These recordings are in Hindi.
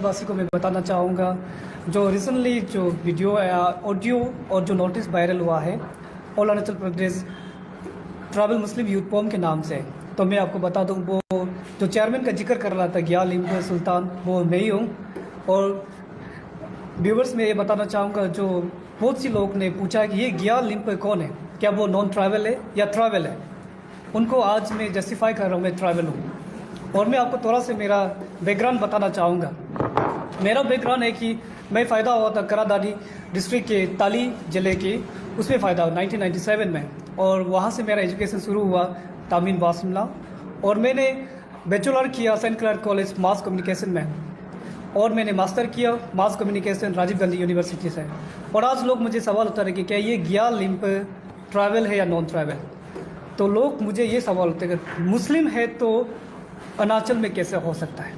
वासी को मैं बताना चाहूँगा जो रिसेंटली जो वीडियो ऑडियो और जो नोटिस वायरल हुआ है ऑल अरुणाचल प्रदेश ट्राइबल मुस्लिम यूथ फोरम के नाम से। तो मैं आपको बता दूं, वो जो चेयरमैन का जिक्र कर रहा था ग्याल लिम्पे सुल्तान, वो मैं ही हूँ। और व्यूवर्स में ये बताना चाहूँगा, जो बहुत सी लोग ने पूछा कि ये ग्याल लिम्पे कौन है, क्या वो नॉन ट्राइबल है या ट्राइबल है। उनको आज मैं जस्टिफाई कर रहा हूँ, मैं ट्राइबल हूँ। और मैं आपको थोड़ा सा मेरा बैकग्राउंड बताना चाहूँगा। मेरा बैकग्राउंड है कि मैं फ़ायदा हुआ था करादादी डिस्ट्रिक्ट के ताली ज़िले के, उसमें फ़ायदा हुआ 1997 में। और वहाँ से मेरा एजुकेशन शुरू हुआ तामीन बासमला। और मैंने बैचलर किया Saint Clerk College mass communication में, और मैंने मास्टर किया mass communication Rajiv Gandhi University से। और आज लोग मुझे सवाल उठा रहे कि क्या ये ग्याल लिम्पे ट्राइबल है या नॉन ट्राइबल। तो लोग मुझे ये सवाल उठते हैं कि मुस्लिम है तो अरुणाचल में कैसे हो सकता है,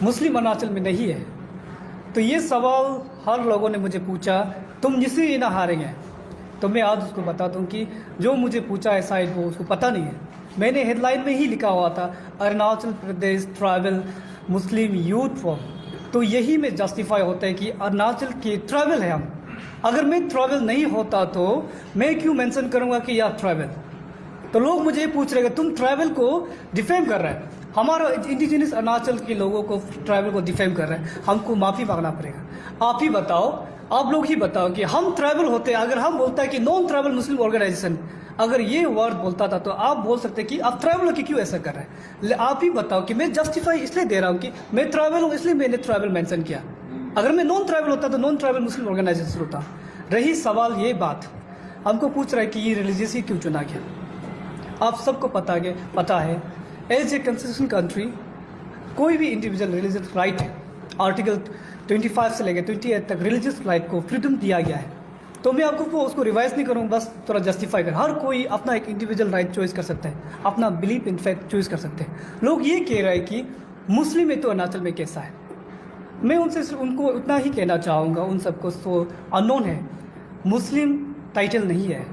मुस्लिम अरुणाचल में नहीं है। तो ये सवाल हर लोगों ने मुझे पूछा, तुम जिसे ही ना हारेंगे। तो मैं आज उसको बता दूं कि जो मुझे पूछा है शायद वो उसको पता नहीं है। मैंने हेडलाइन में ही लिखा हुआ था अरुणाचल प्रदेश ट्राइबल मुस्लिम यूथ फोरम। तो यही में जस्टिफाई होता है कि अरुणाचल के ट्राइबल है हम। अगर मैं ट्राइबल नहीं होता तो मैं क्यों मेंशन करूंगा कि यार ट्राइबल। तो लोग मुझे ये पूछ रहे हैं तुम ट्राइबल को डिफेम कर रहे हैं, हमारा इंडिजिनस अरुणाचल के लोगों को ट्राइबल को डिफेम कर रहे हैं, हमको माफ़ी मांगना पड़ेगा। आप ही बताओ, आप लोग ही बताओ कि हम ट्राइबल होते हैं, अगर हम बोलता है कि नॉन ट्राइबल मुस्लिम ऑर्गेनाइजेशन, अगर ये वर्ड बोलता था तो आप बोल सकते हैं कि आप ट्राइबल की क्यों ऐसा कर रहे हैं। आप ही बताओ कि मैं जस्टिफाई इसलिए दे रहा हूँ कि मैं ट्राइबल हूँ इसलिए मैंने ट्राइबल मेंशन किया। अगर मैं नॉन ट्राइबल होता तो नॉन ट्राइबल मुस्लिम ऑर्गेनाइजेशन होता। रही सवाल ये बात, हमको पूछ रहा है कि ये रिलीजियस ही क्यों चुना गया। आप सबको पता है एज ए कंस्टिट्यूशन कंट्री कोई भी इंडिविजुअल रिलीजियस राइट है। आर्टिकल 25 से लेकर 28 तक रिलीजियस राइट को फ्रीडम दिया गया है। तो मैं आपको उसको रिवाइज नहीं करूँ, बस थोड़ा जस्टिफाई कर। हर कोई अपना एक इंडिविजुअल राइट चॉइस कर सकते हैं, अपना बिलीफ इन फैक्ट चॉइस कर सकते हैं। लोग ये कह रहे हैं कि मुस्लिम है तो अरुणाचल में कैसा है। मैं उनसे सिर्फ उनको इतना ही कहना चाहूँगा, उन सबको तो अननोन है, मुस्लिम टाइटल नहीं है,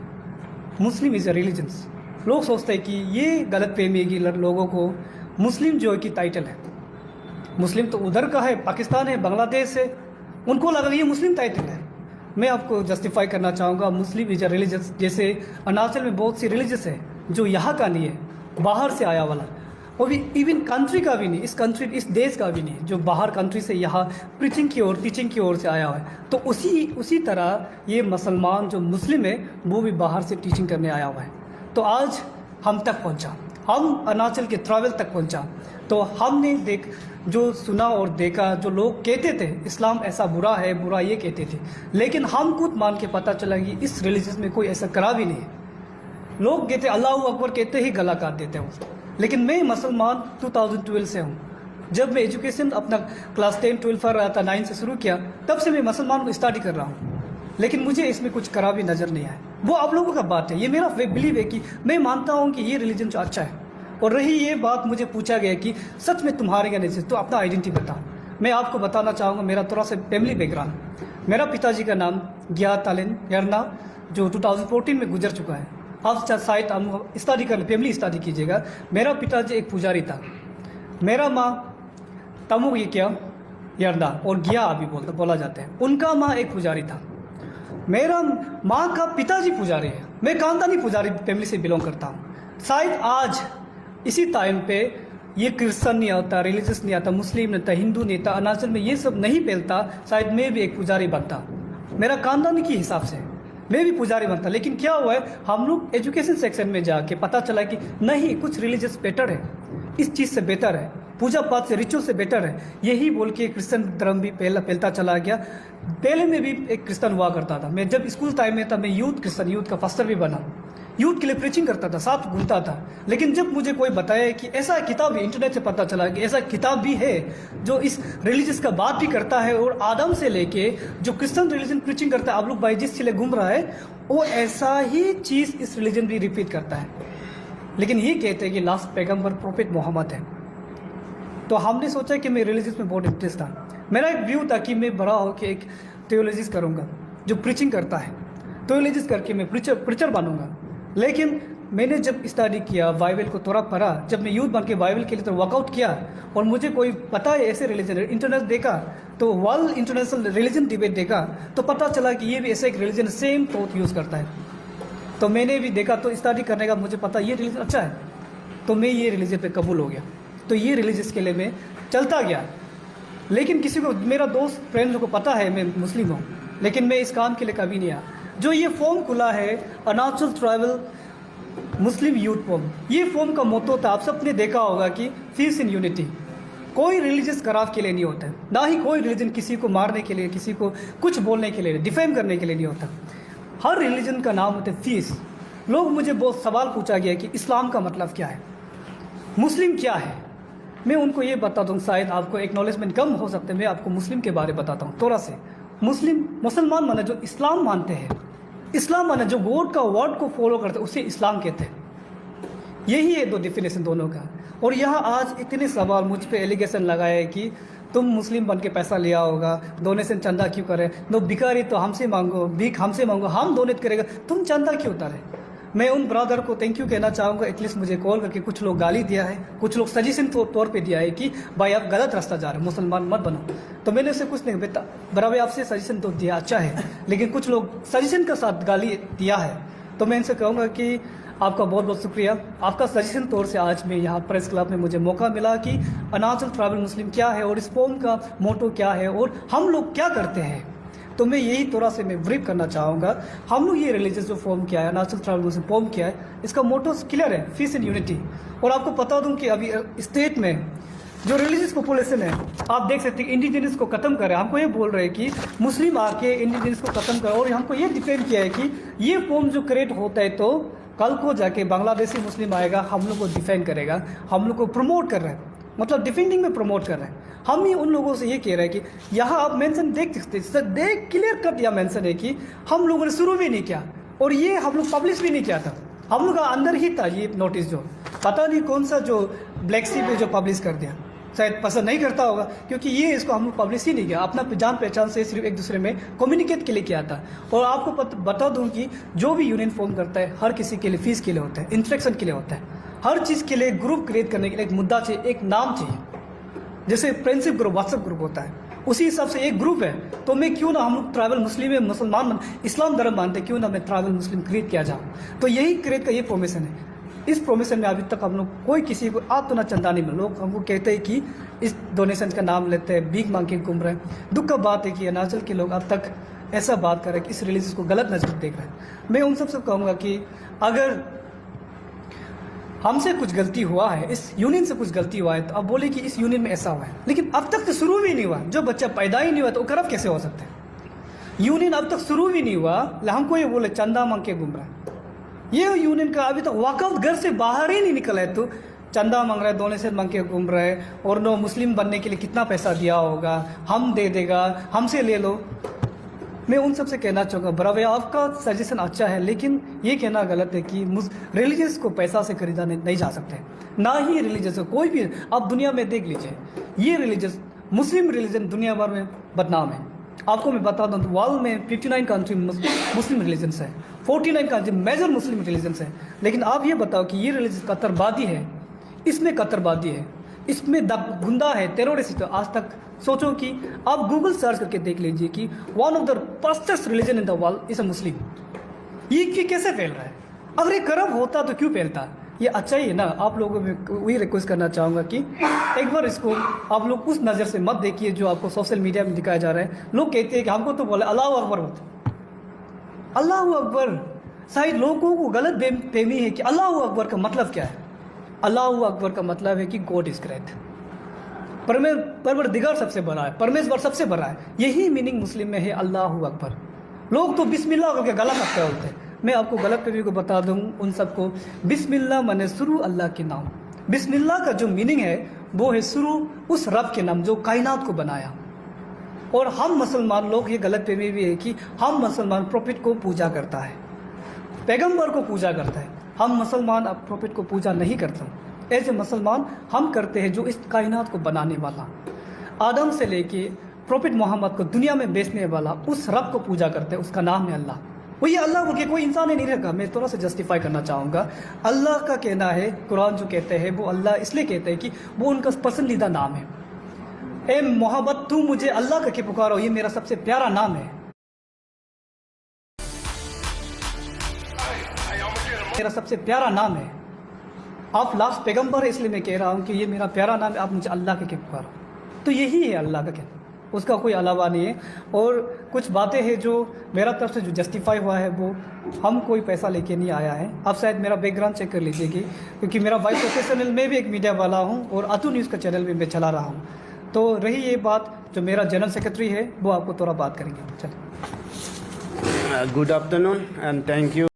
मुस्लिम इज़ अ रिलीजन्स। लोग सोचते हैं कि ये गलत फहमी है कि लोगों को मुस्लिम जो है कि टाइटल है। मुस्लिम तो उधर का है, पाकिस्तान है, बांग्लादेश है, उनको लगा ये मुस्लिम टाइटल है। मैं आपको जस्टिफाई करना चाहूँगा, मुस्लिम इज अ रिलीजियस। जैसे अरुणाचल में बहुत सी रिलीजियस है जो यहाँ का नहीं है, बाहर से आया वाला, और भी इवन कंट्री का भी नहीं, इस देश का भी नहीं, जो बाहर कंट्री से यहाँ प्रीचिंग की ओर टीचिंग की ओर से आया हुआ है। तो उसी तरह ये मुसलमान जो मुस्लिम है वो भी बाहर से टीचिंग करने आया हुआ है। तो आज हम तक पहुंचा, हम अरुणाचल के ट्राइबल तक पहुंचा। तो हमने जो सुना और देखा, जो लोग कहते थे इस्लाम ऐसा बुरा है, बुरा ये कहते थे, लेकिन हम खुद मान के पता चला कि इस रिलीजन में कोई ऐसा करा भी नहीं है। लोग कहते अल्लाह अकबर कहते ही गला काट देते हैं। लेकिन मैं मुसलमान 2012 से हूँ। जब मैं एजुकेशन अपना क्लास 10 12 पर रहा था, 9 से शुरू किया, तब से मैं मुसलमान को स्टडी कर रहा हूँ। लेकिन मुझे इसमें कुछ करा भी नज़र नहीं आया। वो आप लोगों का बात है, ये मेरा बिलीव है कि मैं मानता हूँ कि ये रिलीजन जो अच्छा है। और रही ये बात, मुझे पूछा गया कि सच में तुम्हारे या नहीं, तो अपना आइडेंटिटी बताओ। मैं आपको बताना चाहूँगा मेरा थोड़ा सा फैमिली बैकग्राउंड। मेरा पिताजी का नाम ग्या तालिन यरना, जो 2014 में गुजर चुका है। आप शायद हम स्टडी कर फैमिली स्टडी कीजिएगा। मेरा पिताजी एक पुजारी था, मेरा माँ तमु ये क्या यरना और ग्या अभी बोला जाता है, उनका माँ एक पुजारी था। मेरा माँ का पिताजी पुजारी है। मैं खानदानी पुजारी फैमिली से बिलोंग करता हूँ। शायद आज इसी टाइम पे ये क्रिश्चन नहीं आता, रिलीजियस नहीं आता, मुस्लिम नहीं था, हिंदू नहीं था, अरुणाचल में ये सब नहीं फैलता, शायद मैं भी एक पुजारी बनता। मेरा खानदानी के हिसाब से मैं भी पुजारी बनता। लेकिन क्या हुआ है, हम लोग एजुकेशन सेक्शन में जाके पता चला कि नहीं, कुछ रिलीजियस बेटर है, इस चीज़ से बेटर है, पूजा पाठ से रिचुअल से बेटर है। यही बोल के क्रिश्चियन धर्म भी फैलता चला गया। पहले मैं भी एक क्रिश्चियन हुआ करता था। मैं जब स्कूल टाइम में था, मैं क्रिश्चियन यूथ का फास्टर भी बना, यूथ के लिए प्रीचिंग करता था, साथ घूमता था। लेकिन जब मुझे कोई बताया कि ऐसा किताब भी, इंटरनेट से पता चला कि ऐसा किताब भी है जो इस रिलीजियस का बात भी करता है, और आदम से लेके जो क्रिश्चियन रिलीजन प्रीचिंग करता है, आप लोग भाई जिस चले घूम रहा है, वो ऐसा ही चीज़ इस रिलीजन भी रिपीट करता है। लेकिन ये कहते हैं कि लास्ट पैगम्बर प्रोफेट मोहम्मद है। तो हमने सोचा कि मैं रिलीजियस में बहुत इंटरेस्ट था। मेरा एक व्यू था कि मैं बड़ा होकर एक थियोलॉजिस्ट करूँगा जो प्रीचिंग करता है, थियोलॉजिस्ट करके मैं प्रीचर बनूंगा। लेकिन मैंने जब स्टडी किया, बाइबल को थोड़ा पढ़ा, जब मैं यूथ बन के बाइबल के लिए तो वर्कआउट किया और मुझे कोई पता है ऐसे रिलीजन है, इंटरनेट देखा तो वर्ल्ड इंटरनेशनल रिलीजन डिबेट देखा तो पता चला कि ये भी ऐसा एक रिलीजन सेम थॉट यूज़ करता है। तो मैंने भी देखा तो स्टडी करने का मुझे पता ये रिलीजन अच्छा है, तो मैं ये रिलीजन पे कबूल हो गया। तो ये रिलीजियस के लिए मैं चलता गया। लेकिन किसी को, मेरा दोस्त फ्रेंड को पता है मैं मुस्लिम हूँ, लेकिन मैं इस काम के लिए कभी नहीं आया। जो ये फॉर्म खुला है अरुणाचल ट्राइबल मुस्लिम यूथ फॉर्म, ये फॉर्म का मोटो था, आप सबने देखा होगा कि पीस इन यूनिटी। कोई रिलीजियस कराव के लिए नहीं होता है, ना ही कोई रिलीजन किसी को मारने के लिए, किसी को कुछ बोलने के लिए, डिफेम करने के लिए नहीं होता। हर रिलीजन का नाम होता है पीस। लोग मुझे बहुत सवाल पूछा गया कि इस्लाम का मतलब क्या है, मुस्लिम क्या है। मैं उनको ये बताता हूँ, शायद आपको एक्नॉलेजमेंट कम हो सकते हैं, मैं आपको मुस्लिम के बारे में बताता हूँ थोड़ा से। मुसलमान माने जो इस्लाम मानते हैं, इस्लाम माने जो गॉड का वर्ड को फॉलो करते हैं, उसे इस्लाम कहते हैं। यही है दो डिफिनेशन दोनों का। और यहाँ आज इतने सवाल मुझ पे एलिगेशन लगाए हैं कि तुम मुस्लिम बन के पैसा लिया होगा, डोनेशन चंदा क्यों करे, नो भिखारी तो हमसे मांगो, भीख हमसे मांगो, हम डोनेट करेगा, तुम चंदा क्यों उतारे। मैं उन ब्रदर को थैंक यू कहना चाहूँगा, एटलीस्ट मुझे कॉल करके कुछ लोग गाली दिया है, कुछ लोग सजेशन तौर पे दिया है कि भाई आप गलत रास्ता जा रहे हो, मुसलमान मत बनो। तो मैंने उसे कुछ नहीं बेटा, बराबर आपसे सजेशन तो दिया अच्छा है, लेकिन कुछ लोग सजेशन के साथ गाली दिया है। तो मैं इनसे कहूँगा कि आपका बहुत बहुत शुक्रिया, आपका सजेशन तौर से आज मैं यहाँ प्रेस क्लब में मुझे मौका मिला कि अरुणाचल ट्राइबल मुस्लिम क्या है और इस फॉर्म का मोटो क्या है और हम लोग क्या करते हैं। तो मैं यही थोड़ा से मैं ब्रीफ करना चाहूँगा। हम लोग ये रिलीजियस जो फॉर्म किया है, अरुणाचल ट्राइबल मुस्लिम फॉर्म किया है, इसका मोटो क्लियर है, पीस इन यूनिटी। और आपको बता दूँ कि अभी स्टेट में जो रिलीजियस पॉपुलेशन है, आप देख सकते हैं इंडिजिनस को ख़त्म कर रहे हैं। हमको ये बोल रहे हैं कि मुस्लिम आके इंडिजिनस को ख़त्म करो, और हमको ये डिपेंड किया है कि ये फॉर्म जो क्रिएट होता है तो कल को जाके बांग्लादेशी मुस्लिम आएगा, हम लोग को डिफेंड करेगा, हम लोग को प्रमोट कर रहे हैं, मतलब डिफेंडिंग में प्रमोट कर रहे हैं। हम ही उन लोगों से ये कह रहे हैं कि यहाँ आप मेंशन देख सकते हैं, देख क्लियर कट यह मेंशन है कि हम लोगों ने शुरू भी नहीं किया और ये हम लोग पब्लिश भी नहीं किया था, हम लोग का अंदर ही था ये नोटिस। जो पता नहीं कौन सा जो ब्लैक सी पे जो पब्लिश कर दिया, शायद पसंद नहीं करता होगा, क्योंकि ये इसको हम लोग पब्लिश ही नहीं किया, अपना जान पहचान से सिर्फ एक दूसरे में कम्युनिकेट के लिए किया था। और आपको बता दूं कि जो भी यूनियन फॉर्म करता है हर किसी के लिए फीस के लिए होता है, इंस्ट्रक्शन के लिए होता है, हर चीज़ के लिए ग्रुप क्रिएट करने के लिए एक मुद्दा चाहिए, एक नाम चाहिए। जैसे फ्रेंडशिप ग्रुप, व्हाट्सएप ग्रुप होता है, उसी हिसाब से एक ग्रुप है। तो मैं क्यों ना, हम लोग ट्राइबल मुस्लिम है, मुसलमान इस्लाम धर्म मानते, क्यों ना मैं ट्राइबल मुस्लिम क्रिएट किया जाऊँ। तो यही क्रिएट का ये फॉर्मेशन है। इस प्रोमिशन में अभी तक हम लोग कोई किसी को आप तो ना चंदा नहीं मिला। लोग हमको कहते हैं कि इस डोनेशन का नाम लेते हैं, भीख मांग के घूम रहे हैं। दुख का बात है कि अरुणाचल के लोग अब तक ऐसा बात कर रहे हैं कि इस रिलीजियस को गलत नजर देख रहे हैं। मैं उन सबसे कहूँगा कि अगर हमसे कुछ गलती हुआ है, इस यूनियन से कुछ गलती हुआ है, तो अब बोले कि इस यूनियन में ऐसा हुआ है, लेकिन अब तक तो शुरू भी नहीं हुआ। जो बच्चा पैदा ही नहीं हुआ तो करप्ट कैसे हो सकता है। यूनियन अब तक शुरू भी नहीं हुआ, हमको ये बोले चंदा मांग के घूम रहा है। ये यूनियन का अभी तक वाकआउट घर से बाहर ही नहीं निकला है, तो चंदा मांग रहा है, डोनेशन मांग के घूम रहा है, और नो मुस्लिम बनने के लिए कितना पैसा दिया होगा, हम दे देगा, हमसे ले लो। मैं उन सबसे कहना चाहूँगा, बराबर आपका सजेशन अच्छा है, लेकिन ये कहना गलत है कि रिलीजियस को पैसा से खरीदा नहीं जा सकते, ना ही रिलीजियस को कोई भी। आप दुनिया में देख लीजिए, ये रिलीजियस मुस्लिम रिलीजन दुनिया भर में बदनाम है। आपको मैं बता दूँ, वर्ल्ड में 59 कंट्री मुस्लिम रिलीजन्स है, 49 कंट्री मेजर मुस्लिम रिलीजन्स है। लेकिन आप ये बताओ कि ये रिलीजन कत्तरवादी है, इसमें कत्तरवादी है, इसमें गुंडा है, टेररिस्ट। तो आज तक सोचो कि आप गूगल सर्च करके देख लीजिए कि one of the fastest religion in the world is a Muslim. ये कैसे फैल रहा है? अगर ये करप्ट होता तो क्यों फैलता? ये अच्छा ही है ना। आप लोगों में वही रिक्वेस्ट करना चाहूँगा कि एक बार इसको आप लोग उस नज़र से मत देखिए जो आपको सोशल मीडिया में दिखाया जा रहा है। लोग कहते हैं कि हमको तो बोले अल्लाह अकबर होता, अल्लाह अकबर। शायद लोगों को गलत फहमी है कि अल्लाह अकबर का मतलब क्या है। अल्लाह अकबर का मतलब है कि गॉड इज ग्रेट, परवरदिगार सबसे बड़ा है, परमेश्वर सबसे बड़ा है। यही मीनिंग मुस्लिम में है अल्लाह अकबर। लोग तो बिस्मिल्लाह करके गला काटते होते हैं। मैं आपको गलत फहमी को बता दूँ उन सबको, बिस्मिल्लाह माने शुरू अल्लाह के नाम। बिस्मिल्लाह का जो मीनिंग है वो है शुरू उस रब के नाम जो कायनात को बनाया। और हम मुसलमान लोग, ये गलत फहमी भी है कि हम मुसलमान प्रॉफिट को पूजा करता है, पैगंबर को पूजा करता है। हम मुसलमान अब प्रॉफिट को पूजा नहीं करते। ऐसे मुसलमान हम करते हैं जो इस कायनात को बनाने वाला, आदम से लेके प्रॉफिट मोहम्मद को दुनिया में बेचने वाला उस रब को पूजा करते हैं, उसका नाम है अल्लाह। वो ये अल्लाह बोल के कोई इंसान ही नहीं रखा। मैं थोड़ा सा जस्टिफाई करना चाहूँगा। अल्लाह का कहना है, कुरान जो कहते हैं वो अल्लाह इसलिए कहते हैं कि वो उनका पसंदीदा नाम है। ए मोहब्बत तू मुझे अल्लाह करके पुकारो, ये मेरा सबसे प्यारा नाम है, मेरा सबसे प्यारा नाम है। आप लास्ट पैगंबर है इसलिए मैं कह रहा हूँ कि ये मेरा प्यारा नाम है, आप मुझे अल्लाह करके पुकारो। तो यही है अल्लाह का कहना, उसका कोई अलावा नहीं है। और कुछ बातें हैं जो मेरा तरफ से जो जस्टिफाई हुआ है वो हम कोई पैसा लेके नहीं आया है। आप शायद मेरा बैकग्राउंड चेक कर लीजिएगी, क्योंकि मेरा वाइस प्रोफेशनल में भी एक मीडिया वाला हूँ और अतु न्यूज़ का चैनल भी मैं चला रहा हूँ। तो रही ये बात, जो मेरा जनरल सेक्रेटरी है वो आपको थोड़ा बात करेंगे। चलिए। Good afternoon and thank you.